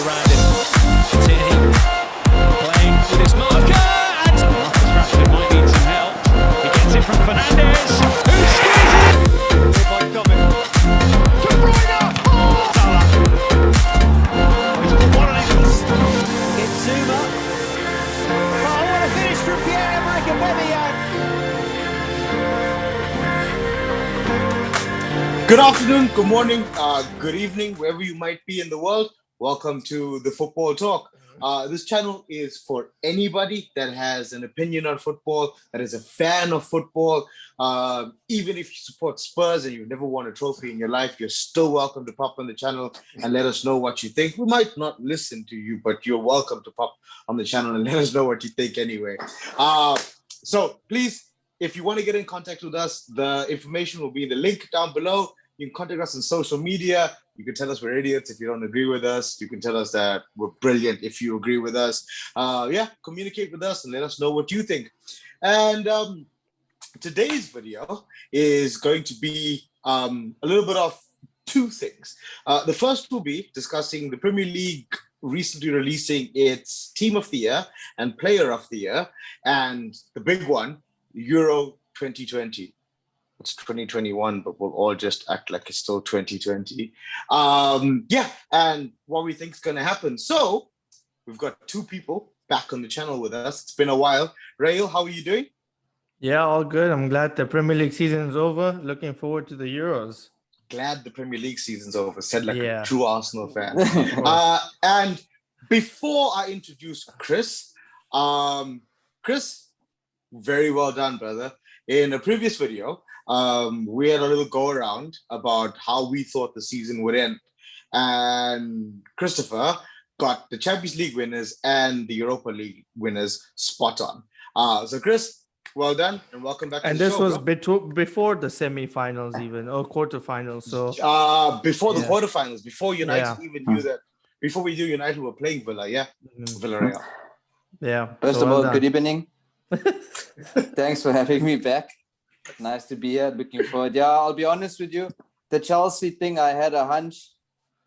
around him. Tierney playing with his marker. And Marcus Rashford might need some help. He gets it from Fernandes. Who squeezes? By Gomez. To Bruyne. Oh! Salah. He's put one on his. It's Zuma. Oh, what a finish from Pierre-Emerick Aubameyang. Good afternoon, good morning, good evening, wherever you might be in the world. Welcome to the Football Talk. This channel is for anybody that has an opinion on football, that is a fan of football. Even if you support Spurs and you've never won a trophy in your life, you're still welcome to pop on the channel and let us know what you think. We might not listen to you, but you're welcome to pop on the channel and let us know what you think anyway. So please, if you want to get in contact with us, the information will be in the link down below. You can contact us on social media. You can tell us we're idiots if you don't agree with us. You can tell us that we're brilliant if you agree with us. Communicate with us and let us know what you think. And today's video is going to be a little bit of two things. The first will be discussing the Premier League recently releasing its Team of the Year and Player of the Year. And the big one, Euro 2020. It's 2021, but we'll all just act like it's still 2020. And what we think is going to happen. So we've got two people back on the channel with us. It's been a while. Rail, how are you doing? Yeah, all good. I'm glad the Premier League season is over. Looking forward to the Euros. Glad the Premier League season's over. Said like Yeah. a true Arsenal fan. And before I introduce Chris, Chris, very well done, brother. In a previous video, we had a little go around about how we thought the season would end. And Christopher got the Champions League winners and the Europa League winners spot on. So Chris, well done and welcome back to And the this show, was bro. before the semi-finals even, or quarterfinals. So Before the Yeah. quarterfinals, before United Yeah. even knew that, before we knew United were playing Villa, Villarreal. yeah. First so of well all, done. good evening. Thanks for having me back. Nice to be here. Looking forward. Yeah, I'll be honest with you. The Chelsea thing, I had a hunch.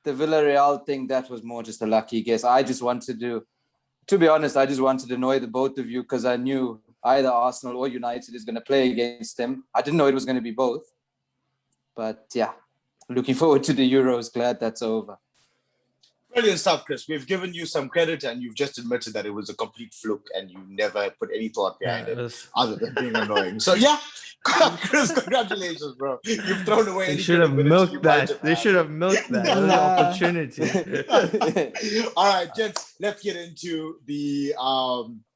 The Villarreal thing, that was more just a lucky guess. I just wanted to be honest, I just wanted to annoy the both of you because I knew either Arsenal or United is going to play against them. I didn't know it was going to be both. But yeah, looking forward to the Euros. Glad that's over. Brilliant stuff, Chris. We've given you some credit and you've just admitted that it was a complete fluke and you never put any thought behind Yeah, it it was- other than being annoying. So yeah, Chris, congratulations, bro. You've thrown away They any should have credibility you milked might that. have They had. should have milked that. It was an Nah. opportunity. All right, gents, let's get into the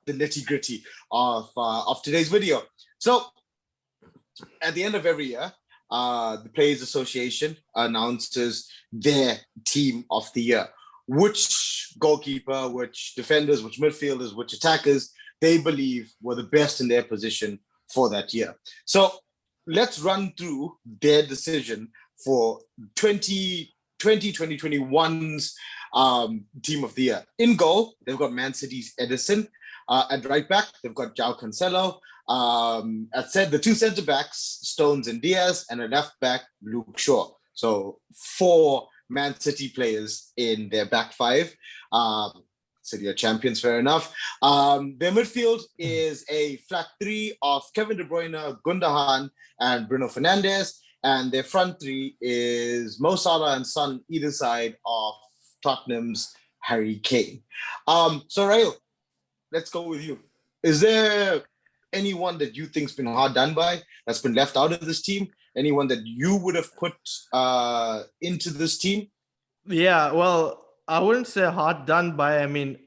nitty-gritty of today's video. So at the end of every year, the Players Association announces their team of the year. Which goalkeeper, which defenders, which midfielders, which attackers they believe were the best in their position for that year. So let's run through their decision for 2021's team of the year. In goal, they've got Man City's Edison. At right back, they've got João Cancelo. At the two centre backs, Stones and Diaz, and at left back, Luke Shaw. So 4 Man City players in their back 5. City are champions, fair enough. Their midfield is a flat 3 of Kevin De Bruyne, Gundogan, and Bruno Fernandes. And their front 3 is Mo Salah and Son, either side of Tottenham's Harry Kane. So Rail, let's go with you. Is there anyone that you think's been hard done by, that's been left out of this team? Anyone that you would have put into this team? Yeah, well, I wouldn't say hard done by. I mean,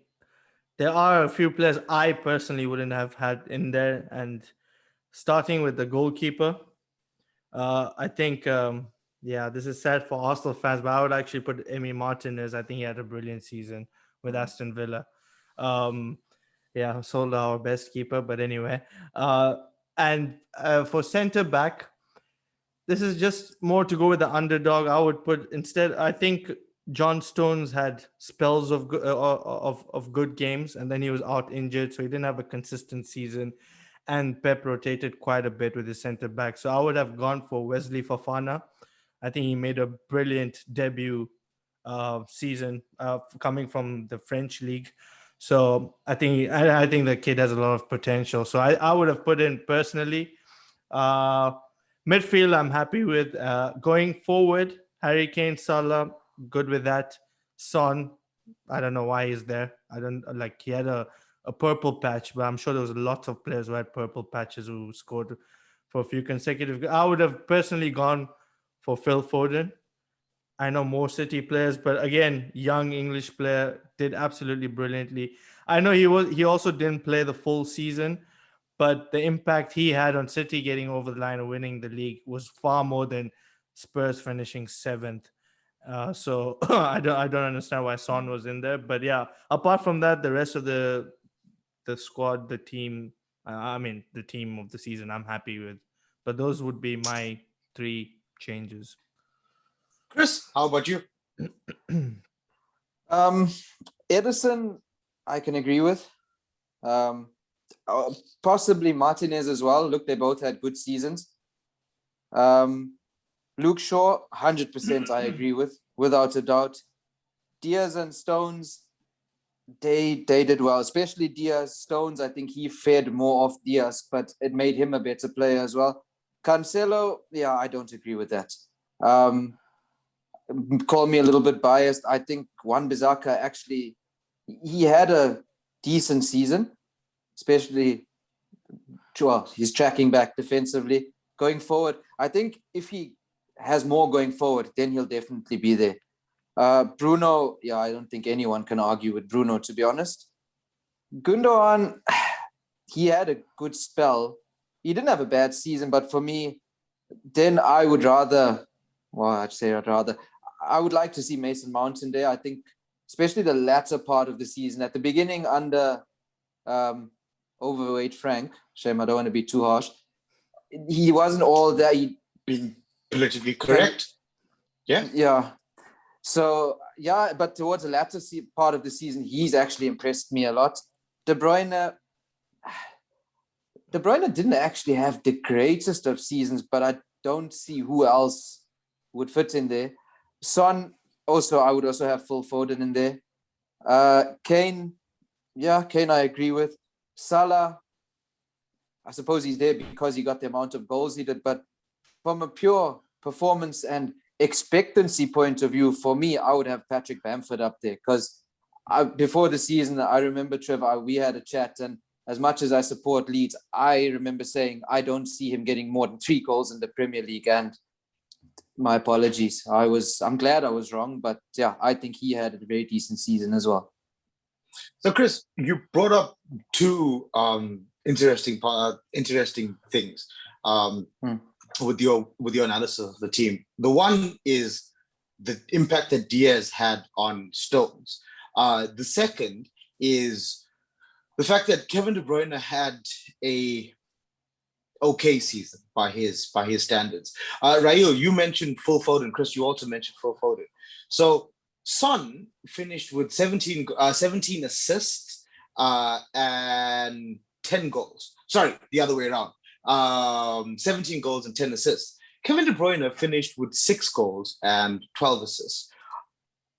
there are a few players I personally wouldn't have had in there. And starting with the goalkeeper, I think, this is sad for Arsenal fans, but I would actually put Emi Martinez. I think he had a brilliant season with Aston Villa. Sold our best keeper, but anyway. And for centre back, this is just more to go with the underdog. I would put instead, I think John Stones had spells of good games, and then he was out injured, so he didn't have a consistent season. And Pep rotated quite a bit with his centre back. So I would have gone for Wesley Fofana. I think he made a brilliant debut season coming from the French league. So I think the kid has a lot of potential. So I would have put in personally. Midfield, I'm happy with. Going forward, Harry Kane, Salah, good with that. Son, I don't know why he's there. I don't like he had a purple patch, but I'm sure there was lots of players who had purple patches who scored for a few consecutive. I would have personally gone for Phil Foden. I know more City players, but again, young English player did absolutely brilliantly. I know he also didn't play the full season, but the impact he had on City getting over the line and winning the league was far more than Spurs finishing seventh. So I don't understand why Son was in there, but yeah. Apart from that, the rest of the squad, the team, the team of the season, I'm happy with. But those would be my three changes. Chris, how about you? Edison, I can agree with. Possibly Martinez as well. Look, they both had good seasons. Luke Shaw, 100% I agree with, without a doubt. Diaz and Stones, they did well, especially Diaz. Stones, I think he fed more off Diaz, but it made him a better player as well. Cancelo, yeah, I don't agree with that. Call me a little bit biased. I think Wan-Bissakk actually, he had a decent season, especially, well, he's tracking back defensively. Going forward, I think if he has more going forward, then he'll definitely be there. Bruno, yeah, I don't think anyone can argue with Bruno, to be honest. Gundogan, he had a good spell. He didn't have a bad season, but for me, then I would rather, I would like to see Mason Mount in there. I think, especially the latter part of the season, at the beginning under overweight Frank, shame I don't want to be too harsh, he wasn't all there. Being politically correct. Yeah. So, yeah, but towards the latter part of the season, he's actually impressed me a lot. De Bruyne didn't actually have the greatest of seasons, but I don't see who else would fit in there. Son, also, I would also have Phil Foden in there. Kane, I agree with. Salah, I suppose he's there because he got the amount of goals he did, but from a pure performance and expectancy point of view, for me, I would have Patrick Bamford up there because before the season, I remember, Trevor, we had a chat, and as much as I support Leeds, I remember saying I don't see him getting more than 3 goals in the Premier League, and my apologies. I'm glad I was wrong, but yeah, I think he had a very decent season as well. So, Chris, you brought up two interesting things with your analysis of the team. The one is the impact that Diaz had on Stones. The second is the fact that Kevin De Bruyne had a okay season by his standards. Rail, you mentioned Phil Foden. Chris, you also mentioned Phil Foden. So Son finished with 17 assists and 10 goals. Sorry, the other way around. 17 goals and 10 assists. Kevin De Bruyne finished with 6 goals and 12 assists.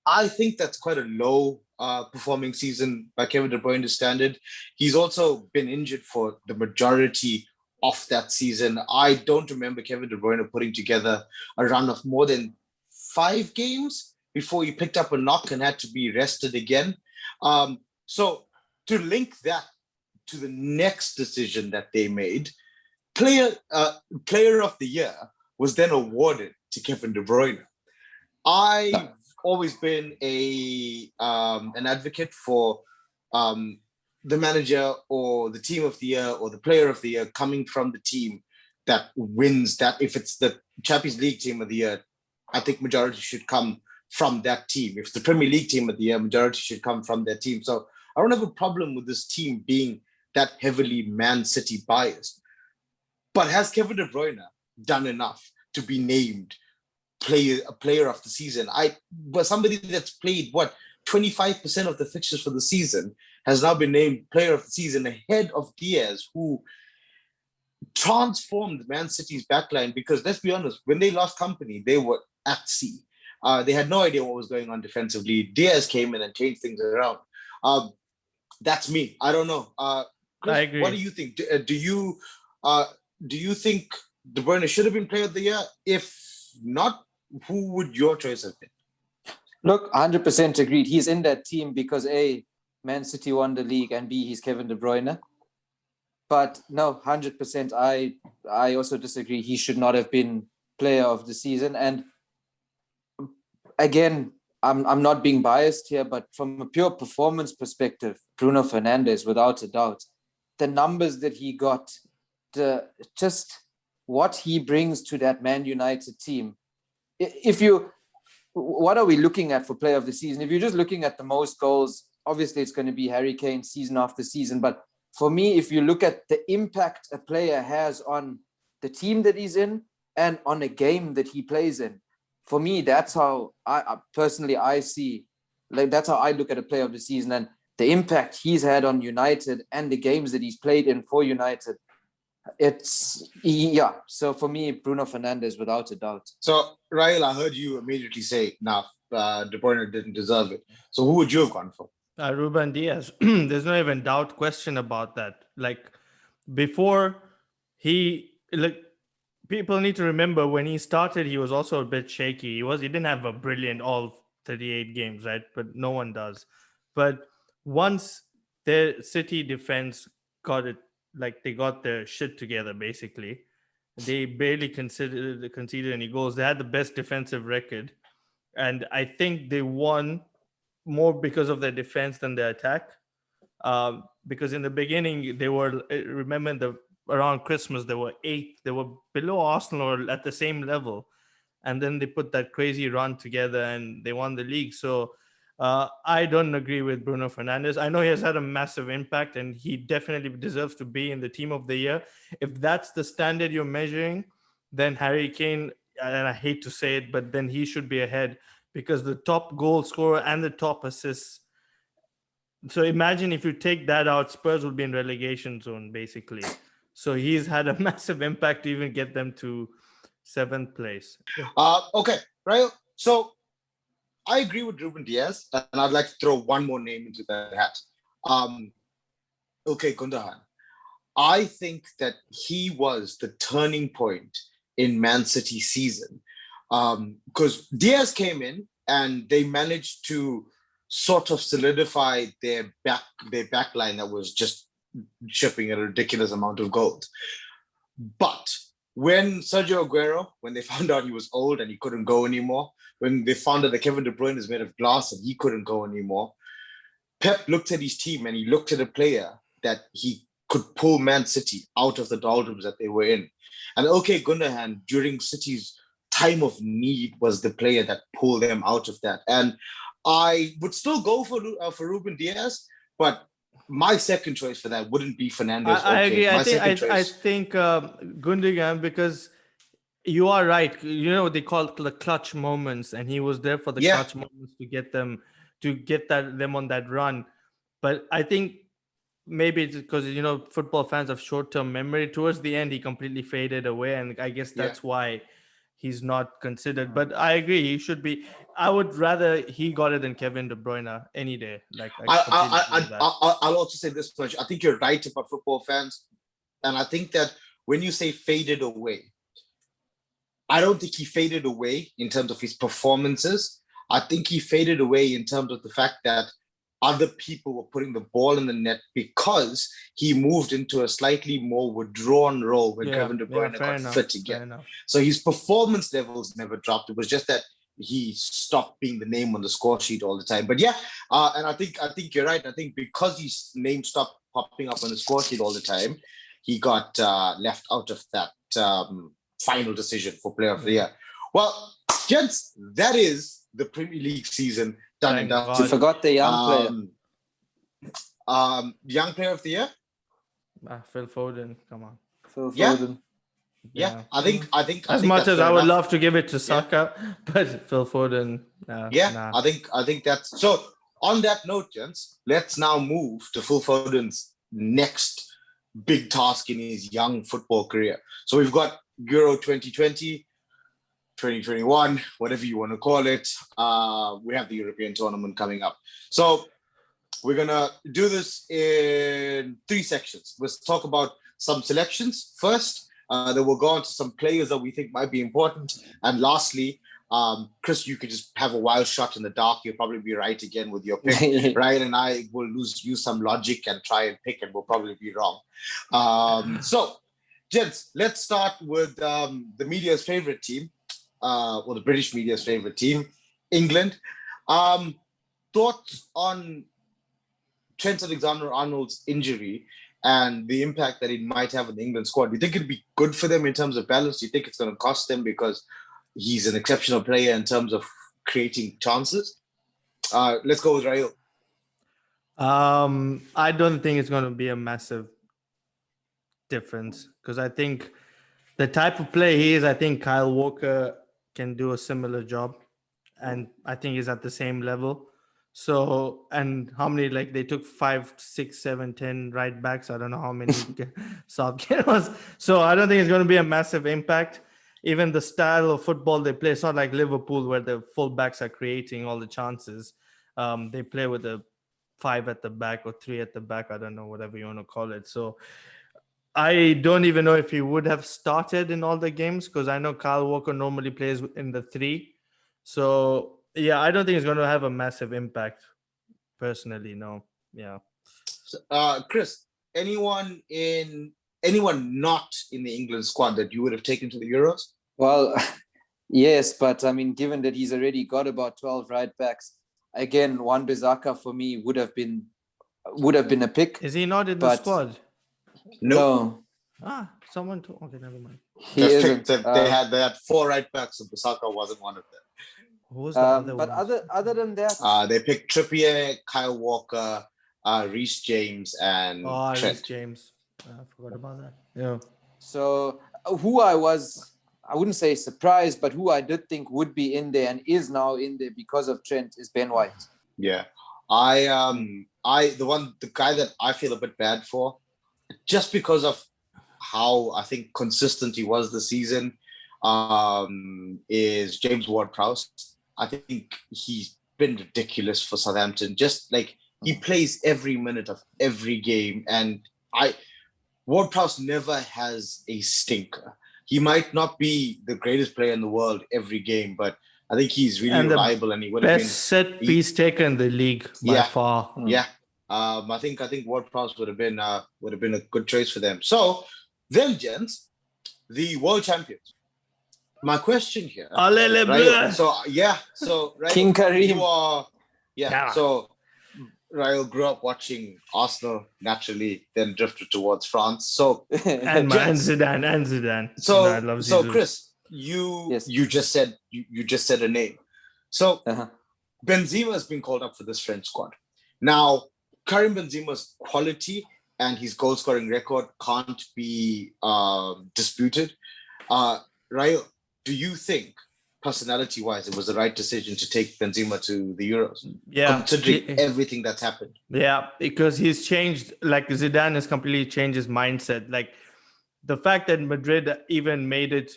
I think that's quite a low performing season by Kevin De Bruyne's standard. He's also been injured for the majority of that season. I don't remember Kevin De Bruyne putting together a run of more than 5 games before he picked up a knock and had to be rested again. So to link that to the next decision that they made, player of the year was then awarded to Kevin De Bruyne. I've always been an advocate for the manager or the team of the year or the player of the year coming from the team that wins that. If it's the Champions League team of the year, I think majority should come from that team. If it's the Premier League team of the year, majority should come from their team. So I don't have a problem with this team being that heavily Man City biased. But has Kevin De Bruyne done enough to be named a player of the season? But somebody that's played 25% of the fixtures for the season has now been named player of the season ahead of Diaz, who transformed Man City's backline. Because let's be honest, when they lost company, they were at sea. They had no idea what was going on defensively. Diaz came in and changed things around. That's me. I don't know. Chris, I agree. what do you think? Do you think De Bruyne should have been Player of the Year? If not, who would your choice have been? Look, 100% agreed. He's in that team because A, Man City won the league, and B, he's Kevin De Bruyne. But no, 100%. I also disagree. He should not have been Player of the Season. And again, I'm not being biased here, but from a pure performance perspective, Bruno Fernandes, without a doubt, the numbers that he got, just what he brings to that Man United team. What are we looking at for Player of the Season? If you're just looking at the most goals, obviously it's going to be Harry Kane season after season. But for me, if you look at the impact a player has on the team that he's in and on a game that he plays in, for me, that's how I personally see, like, that's how I look at a Player of the Season, and the impact he's had on United and the games that he's played in for United. So for me, Bruno Fernandes, without a doubt. So, Rael, I heard you immediately say, De Bruyne didn't deserve it. So who would you have gone for? Ruben Diaz. There's no even question about that. Like, before people need to remember when he started, he was also a bit shaky. He didn't have a brilliant all 38 games, right? But no one does. But once their City defense got it, like, they got their shit together, basically. They barely conceded any goals. They had the best defensive record. And I think they won more because of their defense than their attack. Because in the beginning, they were, remember, around Christmas, they were 8th. They were below Arsenal or at the same level. And then they put that crazy run together and they won the league. So I don't agree with Bruno Fernandes. I know he has had a massive impact and he definitely deserves to be in the Team of the Year. If that's the standard you're measuring, then Harry Kane, and I hate to say it, but then he should be ahead because the top goal scorer and the top assists. So imagine if you take that out, Spurs would be in relegation zone, basically. So he's had a massive impact to even get them to 7th place. Okay, right. So I agree with Ruben Diaz, and I'd like to throw one more name into that hat. Okay, Gundogan. I think that he was the turning point in Man City season because Diaz came in and they managed to sort of solidify their back line that was just shipping a ridiculous amount of goals. But when Sergio Aguero, when they found out he was old and he couldn't go anymore, when they found out that Kevin De Bruyne is made of glass and he couldn't go anymore, Pep looked at his team and he looked at a player that he could pull Man City out of the doldrums that they were in. And okay, Gundogan, during City's time of need, was the player that pulled them out of that. And I would still go for Ruben Diaz, but my second choice for that wouldn't be Fernandes. I agree. I think Gundogan, because you are right. You know what they call the clutch moments, and he was there for the clutch moments to get them on that run. But I think maybe it's because, you know, football fans have short-term memory. Towards the end, he completely faded away, and I guess that's why he's not considered. But I agree, he should be. I would rather he got it than Kevin De Bruyne any day. Like, I'll also say this much. I think you're right about football fans, and I think that when you say faded away, I don't think he faded away in terms of his performances. I think he faded away in terms of the fact that other people were putting the ball in the net because he moved into a slightly more withdrawn role when Kevin De Bruyne got fit again. So his performance levels never dropped. It was just that he stopped being the name on the score sheet all the time. But and I think you're right. I think because his name stopped popping up on the score sheet all the time, he got left out of that final decision for Player of the Year. Well, gents, that is the Premier League season done and dusted. You forgot the young player. Young Player of the Year? Phil Foden, come on. Phil Foden. Yeah. I think as much as I would love to give it to Saka, but Phil Foden. I think that's so. On that note, gents, let's now move to Phil Foden's next big task in his young football career. So we've got Euro 2020. 2021, whatever you want to call it. We have the European tournament coming up. So we're going to do this in 3 sections. Let's talk about some selections first. Then we'll go on to some players that we think might be important. And lastly, Chris, you could just have a wild shot in the dark. You'll probably be right again with your pick, right? And I will use some logic and try and pick, and we'll probably be wrong. So, gents, let's start with the media's favorite team, or the British media's favorite team, England. Thoughts on Trent Alexander-Arnold's injury and the impact that it might have on the England squad? Do you think it'd be good for them in terms of balance? Do you think it's going to cost them because he's an exceptional player in terms of creating chances? Let's go with Raheel. I don't think it's going to be a massive difference because I think the type of player he is, I think Kyle Walker can do a similar job, and I think he's at the same level. So, and how many, like they took 5, 6, 7, 10 right backs. I don't know how many Southgate was. So I don't think it's going to be a massive impact. Even the style of football they play, it's not like Liverpool where the full backs are creating all the chances. They play with a 5 at the back or 3 at the back. I don't know, whatever you want to call it. So I don't even know if he would have started in all the games because I know Kyle Walker normally plays in the 3. So yeah, I don't think it's going to have a massive impact. Personally, no. Yeah. Chris, anyone not in the England squad that you would have taken to the Euros? Well, yes, but I mean, given that he's already got about 12 right backs, again, Wan-Bissakk for me would have been a pick. Is he not in the squad? No. Someone told. Okay, never mind. He isn't. They had 4 right backs, and Bissakk wasn't one of them. Who was the other but ones? other than that, they picked Trippier, Kyle Walker, Reece James, and Trent. Reece James. I forgot about that. Yeah. So who I wouldn't say surprised, but who I did think would be in there and is now in there because of Trent is Ben White. Yeah. The guy that I feel a bit bad for, just because of how I think consistent he was this season, is James Ward-Prowse. I think he's been ridiculous for Southampton. Just like he plays every minute of every game, and Ward-Prowse never has a stinker. He might not be the greatest player in the world every game, but I think he's really reliable, and he would have been best set piece taker in the league by far. Yeah, I think Ward-Prowse would have been a good choice for them. So then, gents, the world champions. My question here, right? So right, King Karim. So Raheel grew up watching Arsenal naturally, then drifted towards France. So and Zidane. So I love Zidane. Chris, you just said a name. So Benzema has been called up for this French squad. Now, Karim Benzema's quality and his goal scoring record can't be disputed. Raheel, do you think, personality-wise, it was the right decision to take Benzema to the Euros? Yeah. Considering everything that's happened. Yeah, because he's changed, like Zidane has completely changed his mindset. Like the fact that Madrid even made it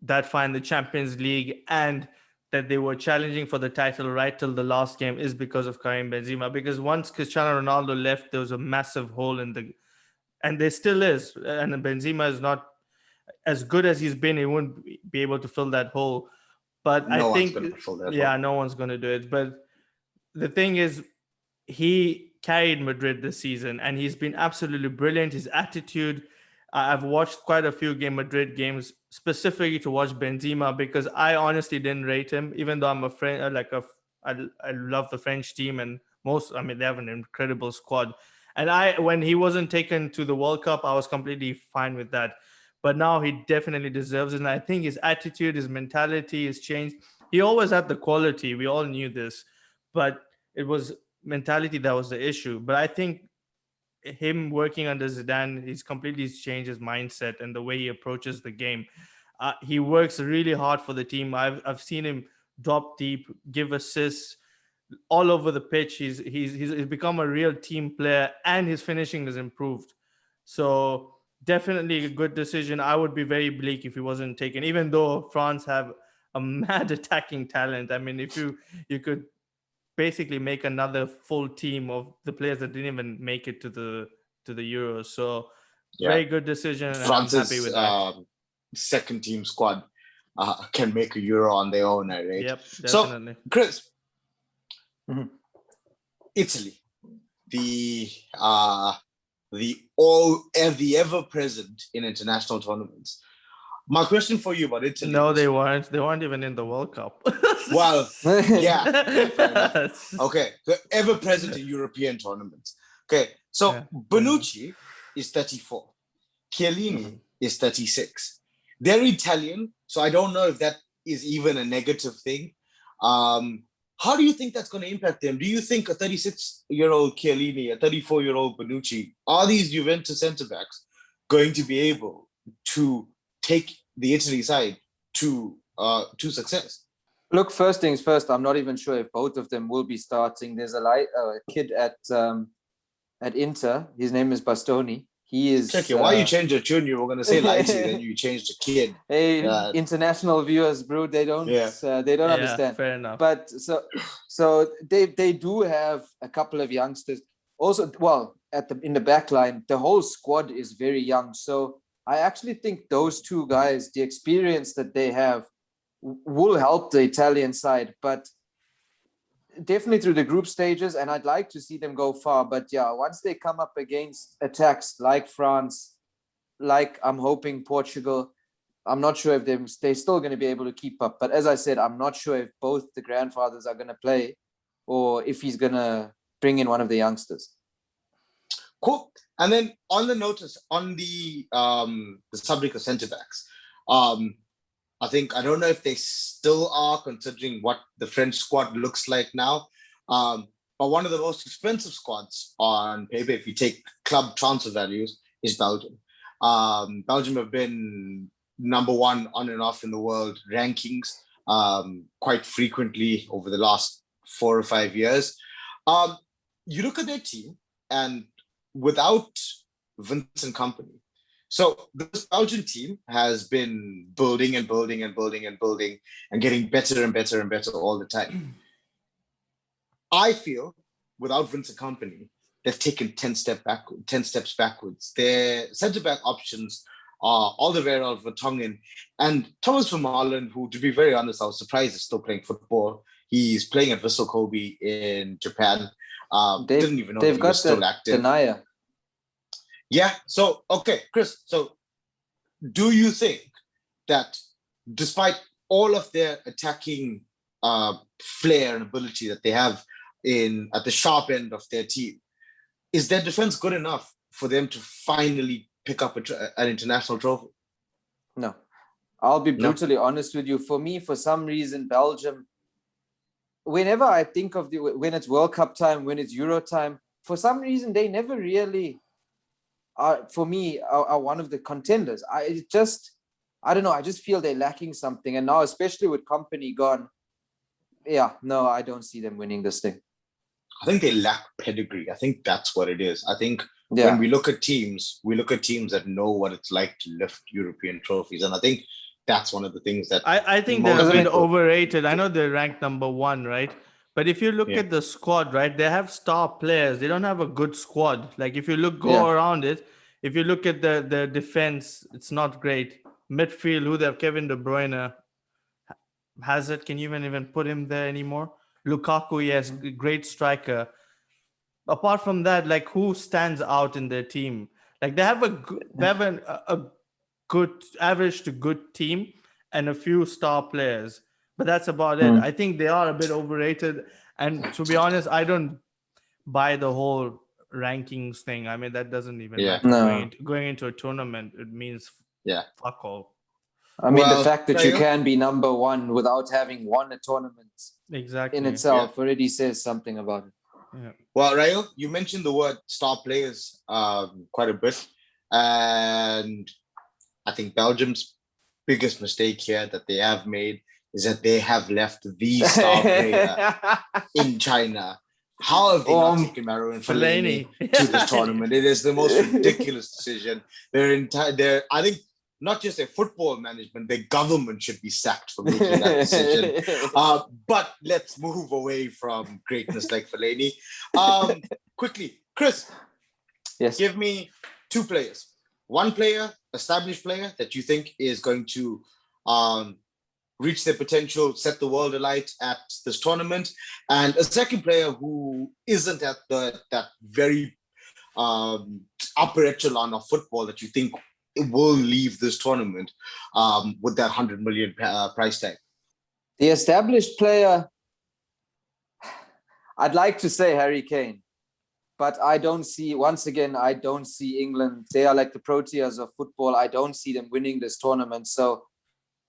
that far in the Champions League and that they were challenging for the title right till the last game is because of Karim Benzema. Because once Cristiano Ronaldo left, there was a massive hole and there still is. And Benzema is not as good as he's been, he wouldn't be able to fill that hole. But no I think, no one's going to do it. But the thing is, he carried Madrid this season, and he's been absolutely brilliant. His attitude. I've watched quite a few Madrid games specifically to watch Benzema because I honestly didn't rate him, even though I'm a friend. I love the French team, and they have an incredible squad. And when he wasn't taken to the World Cup, I was completely fine with that. But now he definitely deserves it. And I think his attitude, his mentality has changed. He always had the quality. We all knew this. But it was mentality that was the issue. But I think him working under Zidane, he's completely changed his mindset and the way he approaches the game. He works really hard for the team. I've seen him drop deep, give assists all over the pitch. He's become a real team player, and his finishing has improved. So definitely a good decision. I would be very bleak if he wasn't taken, even though France have a mad attacking talent. I mean, if you could basically make another full team of the players that didn't even make it to the Euros. So very good decision, and I'm happy France's with that. second team squad can make a Euro on their own, right? Yep, So, definitely. Chris, Mhm. Italy, the ever present in international tournaments. My question for you about Italy. No, is- they weren't. They weren't even in the World Cup. Well, yeah, fair enough. That's- Okay, so ever present in European tournaments. Okay, so Yeah, Bonucci is 34, Chiellini is 36. They're Italian, so I don't know if that is even a negative thing. How do you think that's going to impact them? Do you think a 36-year-old Chiellini, a 34-year-old Bonucci, are these Juventus centre backs going to be able to take the Italy side to success? Look, first things first, I'm not even sure if both of them will be starting. There's a kid at Inter. His name is Bastoni. He is. Check it. Why you change the tune? You were going to say Lighty, then you changed the kid. Hey, international viewers, bro, they don't understand. Fair enough. But so they do have a couple of youngsters. Also, well, in the back line, the whole squad is very young. So I actually think those two guys, the experience that they have, will help the Italian side, but definitely through the group stages, and I'd like to see them go far. But yeah, once they come up against attacks like France, like I'm hoping Portugal, I'm not sure if they're still going to be able to keep up. But as I said, I'm not sure if both the grandfathers are going to play or if he's going to bring in one of the youngsters. Cool. And then on the subject of centre backs, I don't know if they still are, considering what the French squad looks like now. But one of the most expensive squads on paper, if you take club transfer values, is Belgium. Belgium have been number one on and off in the world rankings quite frequently over the last 4 or 5 years. You look at their team, and without Vincent Kompany, so this Belgian team has been building and building and building and building and getting better and better and better all the time. I feel without Vincent Kompany, they've taken 10 steps backwards. Their centre-back options are Alderweireld, Vertonghen, and Thomas Vermaelen, who, to be very honest, I was surprised is still playing football. He's playing at Vissel Kobe in Japan. Didn't even know he was still active. Denier. Yeah. So, okay, Chris. So, do you think that despite all of their attacking flair and ability that they have at the sharp end of their team, is their defense good enough for them to finally pick up an international trophy? No. I'll be brutally honest with you. For me, for some reason, Belgium, whenever I think of when it's World Cup time, when it's Euro time, for some reason, they never really for me, are one of the contenders. I don't know. I just feel they're lacking something. And now, especially with Kompany gone, I don't see them winning this thing. I think they lack pedigree. I think that's what it is. I think when we look at teams that know what it's like to lift European trophies. And I think that's one of the things that I think they're a bit overrated. I know they're ranked number 1, right? But if you look at the squad, right, they have star players. They don't have a good squad. Like if you around it, if you look at the defense, it's not great. Midfield, who they have, Kevin De Bruyne, Hazard, can you even put him there anymore? Lukaku, yes, great striker. Apart from that, like who stands out in their team? Like they have a good average to good team and a few star players. But that's about it. I think they are a bit overrated. And to be honest, I don't buy the whole rankings thing. I mean, that doesn't even matter. No. Going into a tournament, it means fuck all. I mean, the fact that you can be number 1 without having won a tournament in itself already says something about it. Yeah. Well, Rayo, you mentioned the word star players quite a bit. And I think Belgium's biggest mistake here that they have made is that they have left the star player in China. How have they not taken Marouane Fellaini to this tournament? It is the most ridiculous decision. I think not just their football management, their government should be sacked for making that decision. But let's move away from greatness like Fellaini. Quickly, Chris, Yes. give me two players. One player, established player, that you think is going to reach their potential, set the world alight at this tournament, and a second player who isn't at that very upper echelon of football that you think will leave this tournament with that 100 million price tag. The established player, I'd like to say Harry Kane, but I don't see England. They are like the Proteas of football. I don't see them winning this tournament. So,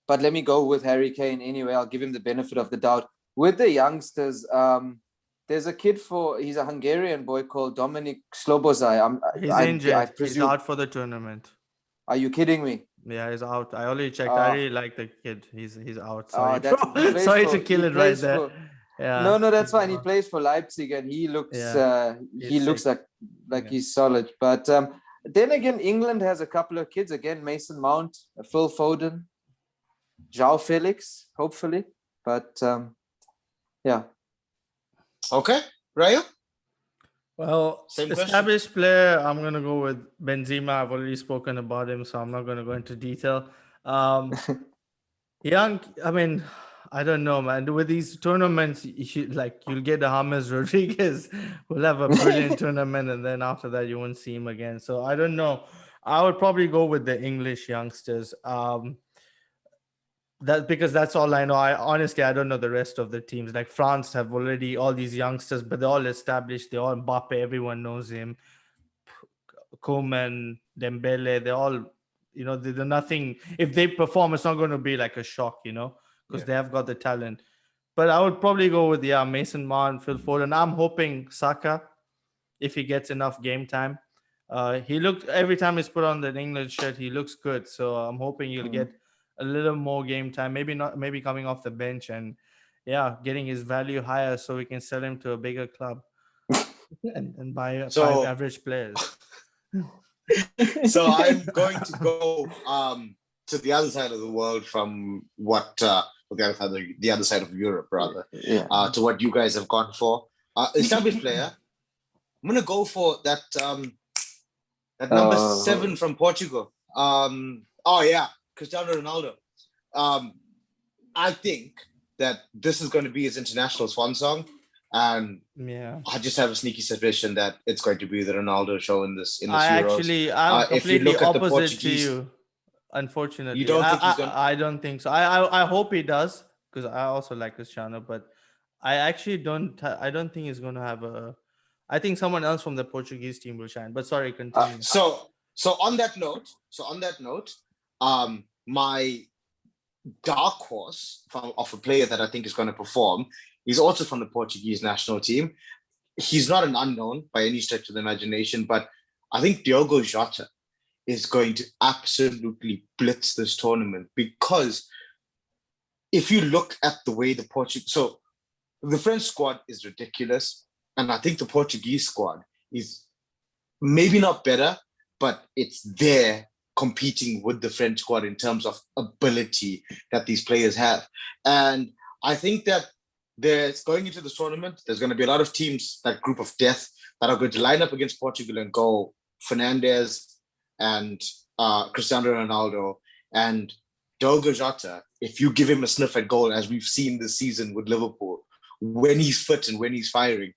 but let me go with Harry Kane anyway. I'll give him the benefit of the doubt. With the youngsters, there's a kid he's a Hungarian boy called Dominik Slobozai. He's injured. He's out for the tournament. Are you kidding me? Yeah, he's out. I already checked. I really like the kid. He's out. Sorry, sorry to kill it right there. Yeah. No, that's fine. He plays for Leipzig and he looks looks like he's solid. But then again, England has a couple of kids. Again, Mason Mount, Phil Foden, João Felix, hopefully. But yeah. Okay, Rayo? Well, Same established player, I'm going to go with Benzema. I've already spoken about him, so I'm not going to go into detail. Young, I mean, I don't know, man. With these tournaments, you'll get a James Rodriguez will have a brilliant tournament, and then after that, you won't see him again. So I don't know. I would probably go with the English youngsters. That's because that's all I know. Honestly, I don't know the rest of the teams. Like France have already all these youngsters, but they're all established. They're all Mbappe. Everyone knows him. Koeman, Dembele. They're all, they're nothing. If they perform, it's not going to be like a shock, because they have got the talent. But I would probably go with Mason Mount, Phil Foden. I'm hoping Saka, if he gets enough game time. He looked every time he's put on the England shirt, he looks good. So I'm hoping he'll get a little more game time, maybe coming off the bench and getting his value higher so we can sell him to a bigger club and buy 5 average players. So I'm going to go to the other side of the world from the other side of Europe, rather, to what you guys have gone for. Established player. I'm going to go for that number 7 from Portugal. Cristiano Ronaldo. I think that this is going to be his international swan song, and I just have a sneaky suspicion that it's going to be the Ronaldo show in this Euros. I'm completely opposite to you. Unfortunately, you don't think he's going? I don't think so. I hope he does, because I also like Cristiano, but I actually don't. I don't think he's going to have a. I think someone else from the Portuguese team will shine. But sorry, continue. So on that note, my dark horse of a player that I think is going to perform, he's also from the Portuguese national team. He's not an unknown by any stretch of the imagination, but I think Diogo Jota is going to absolutely blitz this tournament, because if you look at the way the French squad is ridiculous, and I think the Portuguese squad is maybe not better, but it's there competing with the French squad in terms of ability that these players have. And I think that there's going into this tournament, there's going to be a lot of teams, that group of death, that are going to line up against Portugal and go Fernandes and Cristiano Ronaldo and Diogo Jota. If you give him a sniff at goal, as we've seen this season with Liverpool, when he's fit and when he's firing,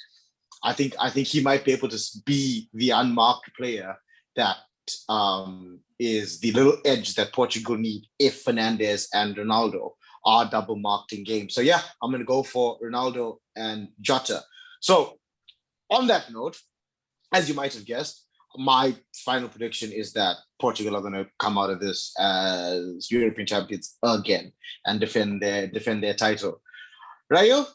I think he might be able to be the unmarked player that is the little edge that Portugal need if Fernandes and Ronaldo are double marked in game. So I'm going to go for Ronaldo and Jota. So on that note, as you might have guessed, my final prediction is that Portugal are going to come out of this as European champions again and defend their title. Rayo,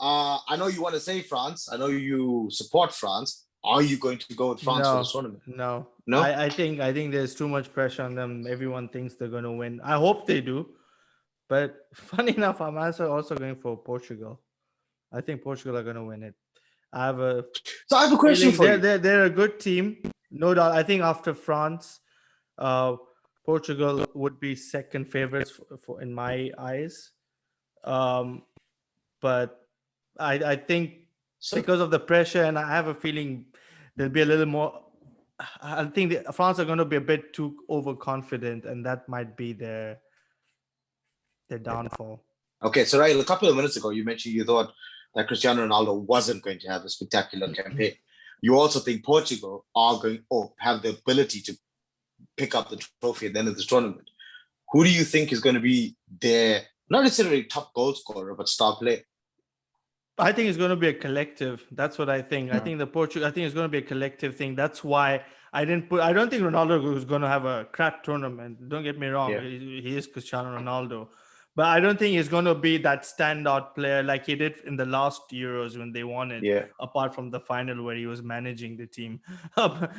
I know you want to say France. I know you support France. Are you going to go with France for this tournament? No. No? I think there's too much pressure on them. Everyone thinks they're going to win. I hope they do. But funny enough, I'm also going for Portugal. I think Portugal are going to win it. I have a question for you. They're a good team, no doubt. I think after France, Portugal would be second favorites for in my eyes. But I think because of the pressure, and I have a feeling there'll be a little more. I think France are going to be a bit too overconfident, and that might be their downfall. Okay, so right, a couple of minutes ago, you mentioned you thought that Cristiano Ronaldo wasn't going to have a spectacular campaign. You also think Portugal are going or have the ability to pick up the trophy at the end of this tournament. Who do you think is going to be their, not necessarily top goal scorer, but star player? I think it's going to be a collective. That's what I think. I think I think it's going to be a collective thing. That's why I don't think Ronaldo is going to have a crap tournament. Don't get me wrong. Yeah. He is Cristiano Ronaldo. But I don't think he's going to be that standout player like he did in the last Euros when they won it, apart from the final where he was managing the team. But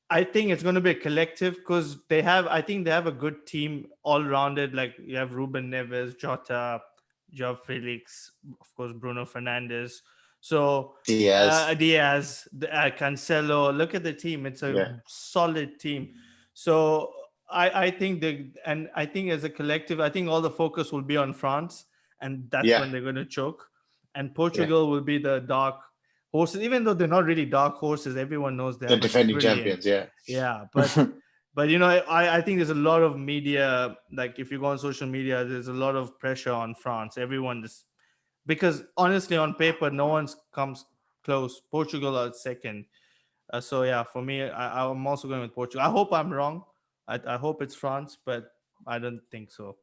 I think it's going to be a collective because I think they have a good team all rounded. Like you have Ruben Neves, Jota, João Felix, of course, Bruno Fernandes. So Diaz, Cancelo. Look at the team; it's a solid team. So I think I think as a collective, I think all the focus will be on France, and that's when they're going to choke. And Portugal will be the dark horses, even though they're not really dark horses. Everyone knows they're defending champions. But you know, I think there's a lot of media, like if you go on social media, there's a lot of pressure on France. Everyone just, because honestly, on paper, no one comes close. Portugal are second. So yeah, for me, I'm also going with Portugal. I hope I'm wrong. I hope it's France, but I don't think so.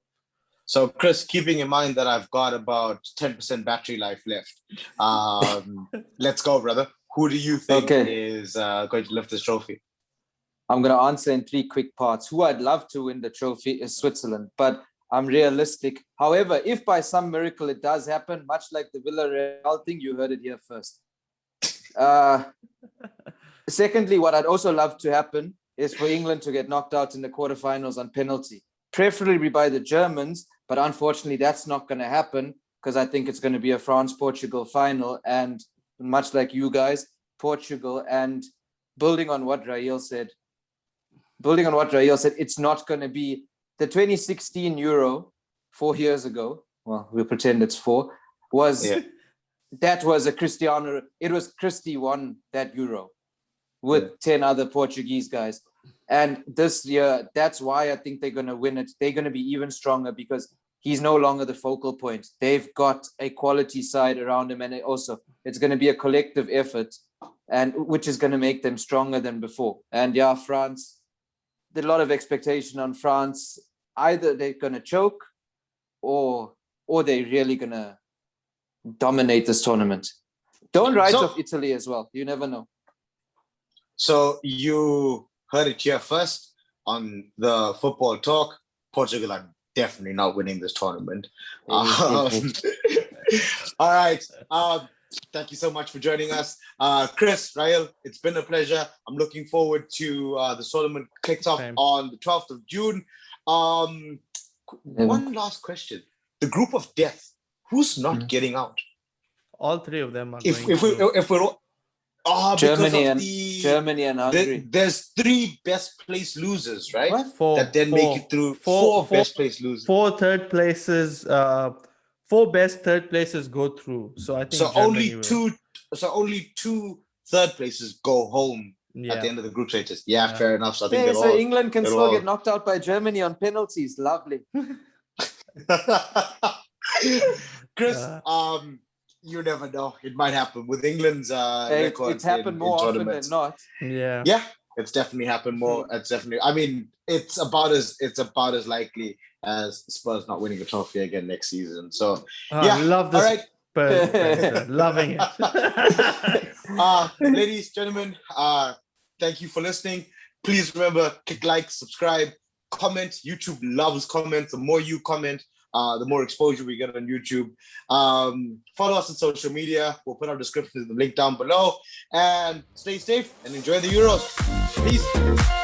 So, Chris, keeping in mind that I've got about 10% battery life left, let's go, brother. Who do you think is going to lift this trophy? I'm going to answer in 3 quick parts. Who I'd love to win the trophy is Switzerland, but I'm realistic. However, if by some miracle it does happen, much like the Villarreal thing, you heard it here first. Secondly, what I'd also love to happen is for England to get knocked out in the quarterfinals on penalty, preferably by the Germans, but unfortunately that's not going to happen because I think it's going to be a France-Portugal final, and much like you guys, Portugal, and building on what Rael said, it's not going to be the 2016 Euro 4 years ago. Well, we'll pretend it's 4. That was a Cristiano. It was Cristi won that Euro with 10 other Portuguese guys. And this year, that's why I think they're going to win it. They're going to be even stronger because he's no longer the focal point. They've got a quality side around him, and it's going to be a collective effort, and which is going to make them stronger than before. And yeah, France. There's a lot of expectation on France. Either they're going to choke or they're really going to dominate this tournament. Don't write off Italy as well. You never know. So you heard it here first on the Football Talk. Portugal are definitely not winning this tournament. All right. Thank you so much for joining us. Chris, Rael, it's been a pleasure. I'm looking forward to the tournament kicks off on the 12th of June. One last question. The group of death, who's not getting out? All 3 of them are Germany and Hungary. There's 3 best place losers, right? What? That then make it through 4 best place losers. 4 third places, 4 best third places go through. So I think only 2 third places go home at the end of the group stages. Fair enough. So I think England can still get knocked out by Germany on penalties. Lovely. Chris, you never know. It might happen with England's record. It's happened more often than not. Yeah, it's definitely happened more. It's definitely. I mean, it's about as likely as Spurs not winning a trophy again next season. So I love this. All right. Spurs, loving it. Ladies, gentlemen, thank you for listening. Please remember, click like, subscribe, comment. YouTube loves comments. The more you comment, the more exposure we get on YouTube. Follow us on social media. We'll put our description in the link down below. And stay safe and enjoy the Euros. Peace.